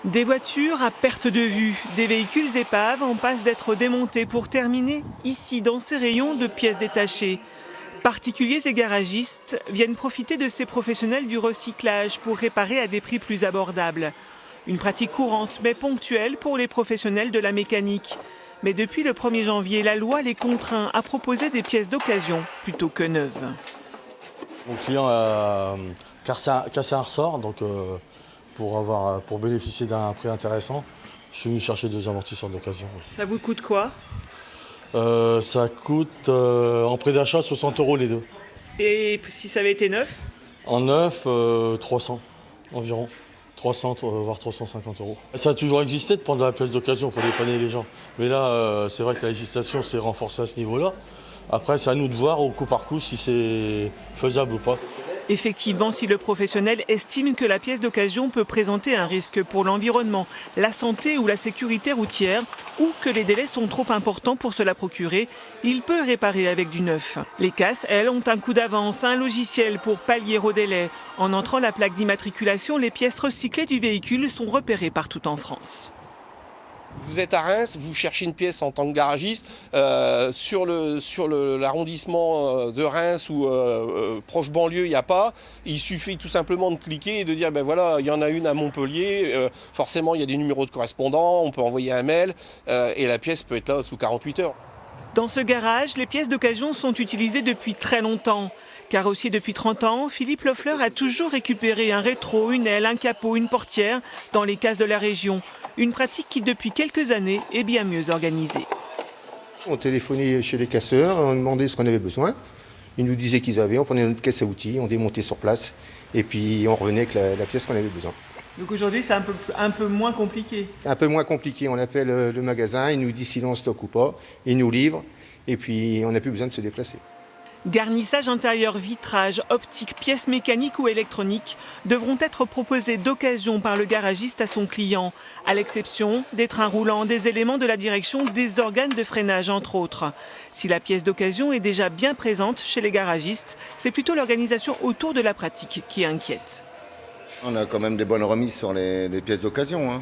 Des voitures à perte de vue, des véhicules épaves en passe d'être démontés pour terminer ici dans ces rayons de pièces détachées. Particuliers et garagistes viennent profiter de ces professionnels du recyclage pour réparer à des prix plus abordables. Une pratique courante mais ponctuelle pour les professionnels de la mécanique. Mais depuis le 1er janvier, la loi les contraint à proposer des pièces d'occasion plutôt que neuves. Mon client a cassé un ressort, donc pour bénéficier d'un prix intéressant, je suis venu chercher 2 amortisseurs d'occasion. Ça vous coûte quoi? Ça coûte en prix d'achat 60 € les deux. Et si ça avait été neuf? En neuf, 300 environ. 300 voire 350 €. Ça a toujours existé de prendre de la pièce d'occasion pour dépanner les gens. Mais là, c'est vrai que la législation s'est renforcée à ce niveau-là. Après, c'est à nous de voir au coup par coup si c'est faisable ou pas. Effectivement, si le professionnel estime que la pièce d'occasion peut présenter un risque pour l'environnement, la santé ou la sécurité routière, ou que les délais sont trop importants pour se la procurer, il peut réparer avec du neuf. Les casses, elles, ont un coup d'avance, un logiciel pour pallier au délai. En entrant la plaque d'immatriculation, les pièces recyclées du véhicule sont repérées partout en France. Vous êtes à Reims, vous cherchez une pièce en tant que garagiste, sur l'arrondissement de Reims ou proche banlieue, il n'y a pas. Il suffit tout simplement de cliquer et de dire ben voilà, il y en a une à Montpellier, forcément il y a des numéros de correspondants, on peut envoyer un mail et la pièce peut être là sous 48 heures. Dans ce garage, les pièces d'occasion sont utilisées depuis très longtemps. Carrossier depuis 30 ans, Philippe Lefleur a toujours récupéré un rétro, une aile, un capot, une portière dans les cases de la région. Une pratique qui, depuis quelques années, est bien mieux organisée. On téléphonait chez les casseurs, on demandait ce qu'on avait besoin. Ils nous disaient qu'ils avaient, on prenait notre caisse à outils, on démontait sur place et puis on revenait avec la pièce qu'on avait besoin. Donc aujourd'hui, c'est un peu moins compliqué. Un peu moins compliqué, on appelle le magasin, il nous dit s'il est en stock ou pas, il nous livre et puis on n'a plus besoin de se déplacer. Garnissage intérieur, vitrage, optique, pièces mécaniques ou électroniques devront être proposés d'occasion par le garagiste à son client, à l'exception des trains roulants, des éléments de la direction, des organes de freinage entre autres. Si la pièce d'occasion est déjà bien présente chez les garagistes, c'est plutôt l'organisation autour de la pratique qui inquiète. On a quand même des bonnes remises sur les pièces d'occasion. Hein.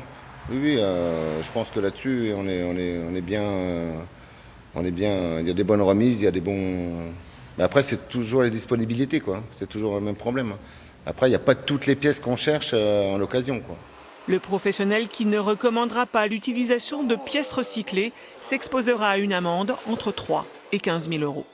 Oui, je pense que là-dessus, on est bien. Il y a des bonnes remises, il y a des bons. Mais après, c'est toujours la disponibilité, quoi. C'est toujours le même problème. Après, il n'y a pas toutes les pièces qu'on cherche en occasion, quoi. Le professionnel qui ne recommandera pas l'utilisation de pièces recyclées s'exposera à une amende entre 3 et 15 000 €.